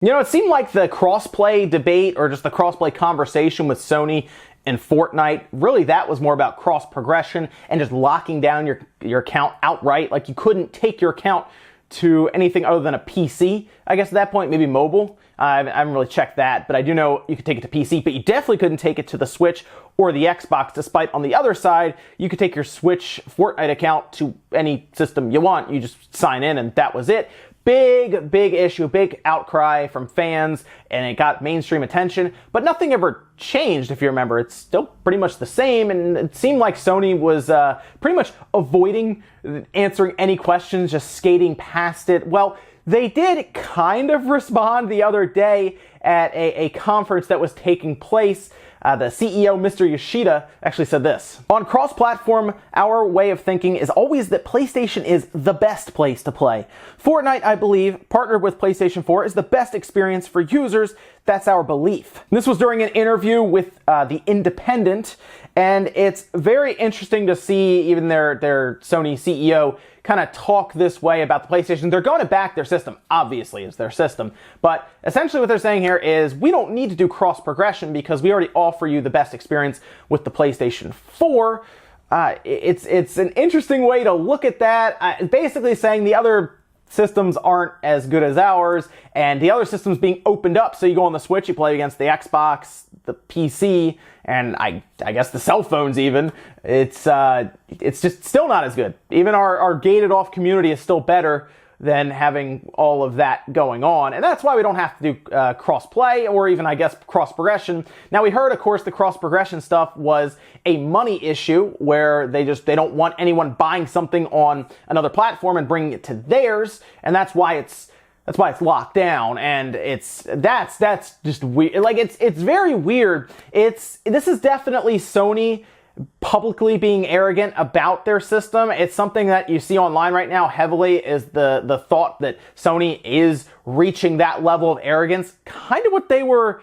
You know, it seemed like the crossplay debate or just the crossplay conversation with Sony and Fortnite, really that was more about cross progression and just locking down your account outright. Like you couldn't take your account to anything other than a PC. I guess at that point, maybe mobile. I haven't really checked that, but I do know you could take it to PC, but you definitely couldn't take it to the Switch or the Xbox, despite on the other side, you could take your Switch Fortnite account to any system you want. You just sign in and that was it. Big issue, big outcry from fans, and it got mainstream attention, but nothing ever changed, if you remember. It's still pretty much the same, and it seemed like Sony was pretty much avoiding answering any questions, just skating past it. Well, they did kind of respond the other day at a conference that was taking place. The CEO, Mr. Yoshida, actually said this. On cross-platform, our way of thinking is always that PlayStation is the best place to play. Fortnite, I believe, partnered with PlayStation 4, is the best experience for users. That's our belief. This was during an interview with The Independent, and it's very interesting to see even their Sony CEO kind of talk this way about the PlayStation. They're going to back their system, obviously it's their system, but essentially what they're saying here is we don't need to do cross progression because we already offer you the best experience with the PlayStation 4. It's an interesting way to look at that. Basically saying the other systems aren't as good as ours, and the other systems being opened up, so you go on the Switch, you play against the Xbox, the PC, and I guess the cell phones even. It's just still not as good. Even our gated off community is still better than having all of that going on. And that's why we don't have to do cross-play or even, I guess, cross-progression. Now, we heard, of course, the cross-progression stuff was a money issue where they don't want anyone buying something on another platform and bringing it to theirs, and that's why it's locked down, and that's just weird. Like it's very weird. This is definitely Sony publicly being arrogant about their system. It's something that you see online right now heavily, is the thought that Sony is reaching that level of arrogance, kind of what they were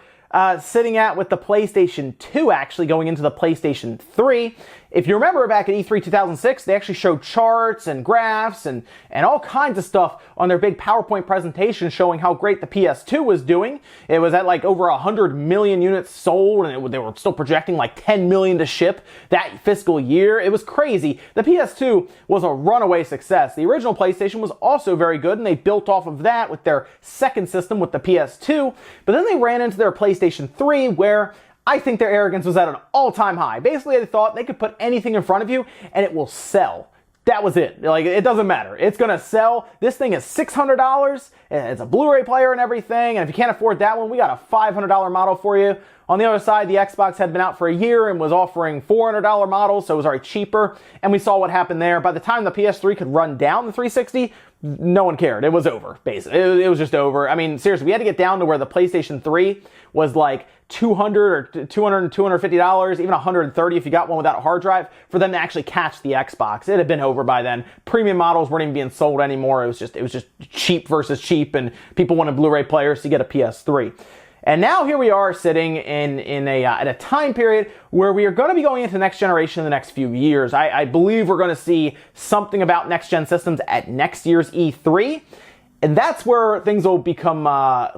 sitting at with the PlayStation 2, actually going into the PlayStation 3. If you remember back at E3 2006, they actually showed charts and graphs and all kinds of stuff on their big PowerPoint presentation showing how great the PS2 was doing. It was at like over 100 million units sold, and they were still projecting like 10 million to ship that fiscal year. It was crazy. The PS2 was a runaway success. The original PlayStation was also very good, and they built off of that with their second system with the PS2, but then they ran into their PlayStation 3 where I think their arrogance was at an all-time high. Basically, they thought they could put anything in front of you and it will sell. That was it. Like, it doesn't matter. It's gonna sell. This thing is $600. It's a Blu-ray player and everything. And if you can't afford that one, we got a $500 model for you. On the other side, the Xbox had been out for a year and was offering $400 models, so it was already cheaper. And we saw what happened there. By the time the PS3 could run down the 360, no one cared. It was over, basically. It was just over. I mean, seriously, we had to get down to where the PlayStation 3 was like $200 or $250, even $130 if you got one without a hard drive, for them to actually catch the Xbox. It had been over by then. Premium models weren't even being sold anymore. It was just cheap versus cheap, and people wanted Blu-ray players to get a PS3. And now here we are sitting at a time period where we are going to be going into the next generation in the next few years. I believe we're going to see something about next-gen systems at next year's E3. And that's where things will become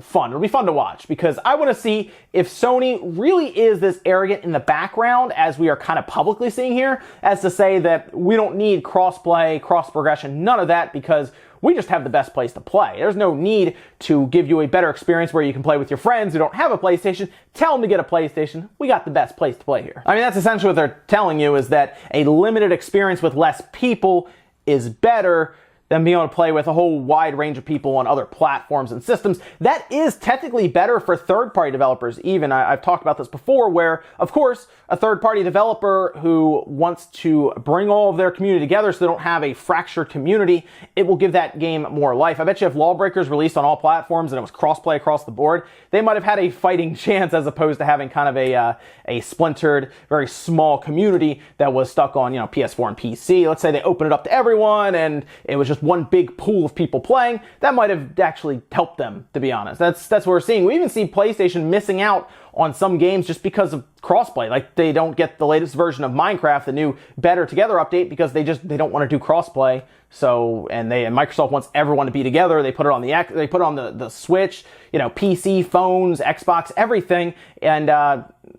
fun. It'll be fun to watch, because I want to see if Sony really is this arrogant in the background, as we are kind of publicly seeing here, as to say that we don't need cross-play, cross-progression, none of that, because we just have the best place to play. There's no need to give you a better experience where you can play with your friends who don't have a PlayStation. Tell them to get a PlayStation. We got the best place to play here. I mean, that's essentially what they're telling you, is that a limited experience with less people is better than being able to play with a whole wide range of people on other platforms and systems. That is technically better for third-party developers even. I've talked about this before, where, of course, a third-party developer who wants to bring all of their community together so they don't have a fractured community, it will give that game more life. I bet you if Lawbreakers released on all platforms and it was cross-play across the board, they might have had a fighting chance, as opposed to having kind of a splintered, very small community that was stuck on, PS4 and PC. Let's say they open it up to everyone and it was just just one big pool of people playing, that might have actually helped them, to be honest. That's what we're seeing. We even see PlayStation missing out on some games just because of crossplay. Like, they don't get the latest version of Minecraft, the new Better Together update, because they don't want to do crossplay. So, and Microsoft wants everyone to be together. They put it on the Switch, PC, phones, Xbox, everything, and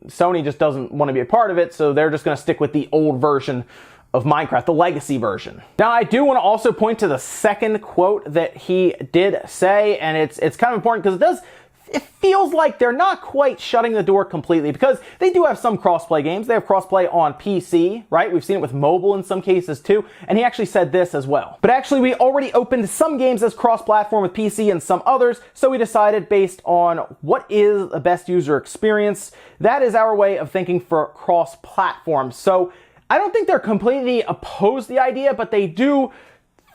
Sony just doesn't want to be a part of it, so they're just going to stick with the old version of Minecraft, the legacy version. Now, I do want to also point to the second quote that he did say, and it's kind of important because it feels like they're not quite shutting the door completely, because they do have some crossplay games. They have crossplay on PC, right? We've seen it with mobile in some cases too, and he actually said this as well. But actually, we already opened some games as cross-platform with PC and some others, so we decided based on what is the best user experience, that is our way of thinking for cross-platform. So I don't think they're completely opposed to the idea, but they do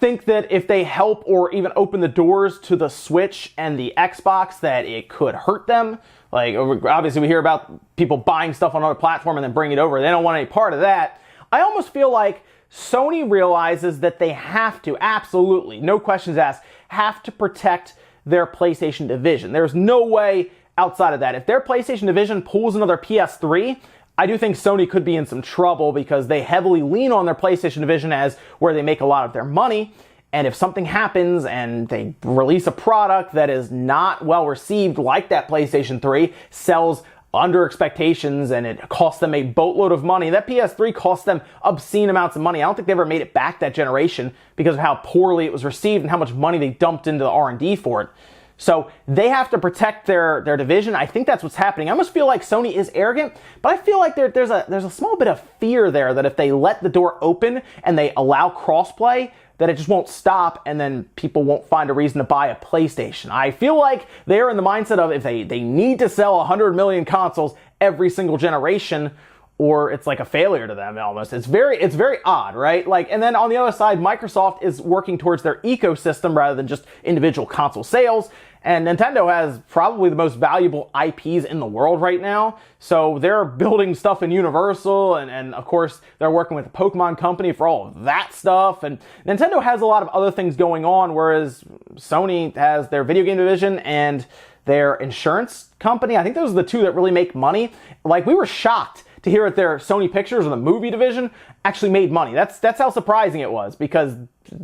think that if they help or even open the doors to the Switch and the Xbox, that it could hurt them. Like, obviously we hear about people buying stuff on another platform and then bringing it over. They don't want any part of that. I almost feel like Sony realizes that they have to, absolutely, no questions asked, have to protect their PlayStation division. There's no way outside of that. If their PlayStation division pulls another PS3, I do think Sony could be in some trouble, because they heavily lean on their PlayStation division as where they make a lot of their money. And if something happens and they release a product that is not well received, like that PlayStation 3, sells under expectations and it costs them a boatload of money, that PS3 cost them obscene amounts of money. I don't think they ever made it back that generation because of how poorly it was received and how much money they dumped into the R&D for it. So they have to protect their division. I think that's what's happening. I almost feel like Sony is arrogant, but I feel like there's a small bit of fear there that if they let the door open and they allow crossplay, that it just won't stop, and then people won't find a reason to buy a PlayStation. I feel like they're in the mindset of if they need to sell 100 million consoles every single generation, or it's like a failure to them almost. It's very odd, right? Like, and then on the other side, Microsoft is working towards their ecosystem rather than just individual console sales. And Nintendo has probably the most valuable IPs in the world right now. So they're building stuff in Universal, and of course they're working with the Pokemon company for all of that stuff. And Nintendo has a lot of other things going on, whereas Sony has their video game division and their insurance company. I think those are the two that really make money. Like, we were shocked to hear that their Sony Pictures or the movie division actually made money. That's how surprising it was, because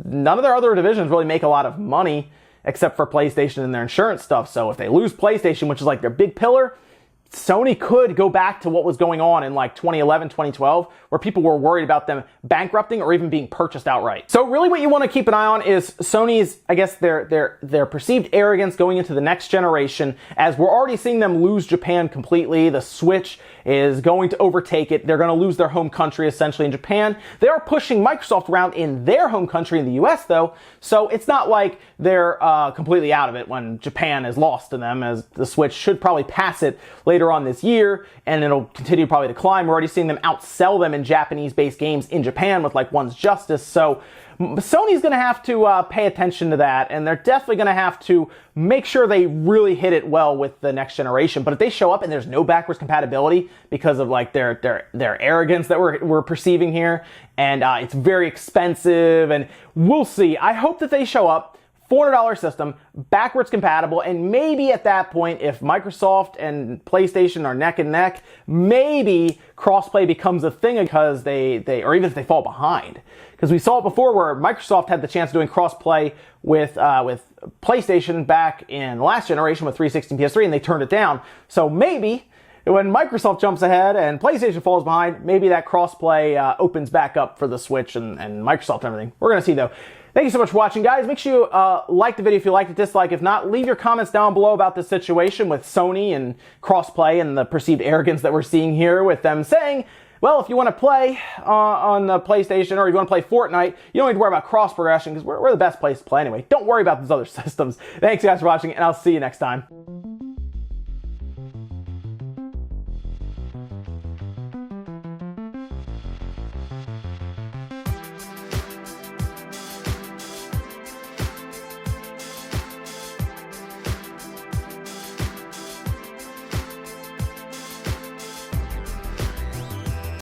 none of their other divisions really make a lot of money except for PlayStation and their insurance stuff. So if they lose PlayStation, which is like their big pillar, Sony could go back to what was going on in like 2011, 2012, where people were worried about them bankrupting or even being purchased outright. So really what you want to keep an eye on is Sony's, I guess, their perceived arrogance going into the next generation, as we're already seeing them lose Japan completely. The Switch is going to overtake it. They're going to lose their home country essentially in Japan. They are pushing Microsoft around in their home country in the US though, so it's not like they're completely out of it when Japan is lost to them, as the Switch should probably pass it later on this year, and it'll continue probably to climb. We're already seeing them outsell them in Japanese-based games in Japan with like One's Justice, so Sony's going to have to pay attention to that, and they're definitely going to have to make sure they really hit it well with the next generation. But if they show up and there's no backwards compatibility because of like their arrogance that we're perceiving here, and it's very expensive, and we'll see. I hope that they show up, $400 system, backwards compatible, and maybe at that point, if Microsoft and PlayStation are neck and neck, maybe crossplay becomes a thing, because they or even if they fall behind. Because we saw it before where Microsoft had the chance of doing crossplay with PlayStation back in the last generation with 360 and PS3, and they turned it down. So maybe when Microsoft jumps ahead and PlayStation falls behind, maybe that crossplay opens back up for the Switch and Microsoft and everything. We're going to see though. Thank you so much for watching, guys. Make sure you like the video if you liked it, dislike if not. Leave your comments down below about this situation with Sony and crossplay and the perceived arrogance that we're seeing here with them saying, well, if you want to play on the PlayStation, or if you want to play Fortnite, you don't need to worry about cross progression, because we're the best place to play anyway. Don't worry about those other systems. Thanks, guys, for watching, and I'll see you next time.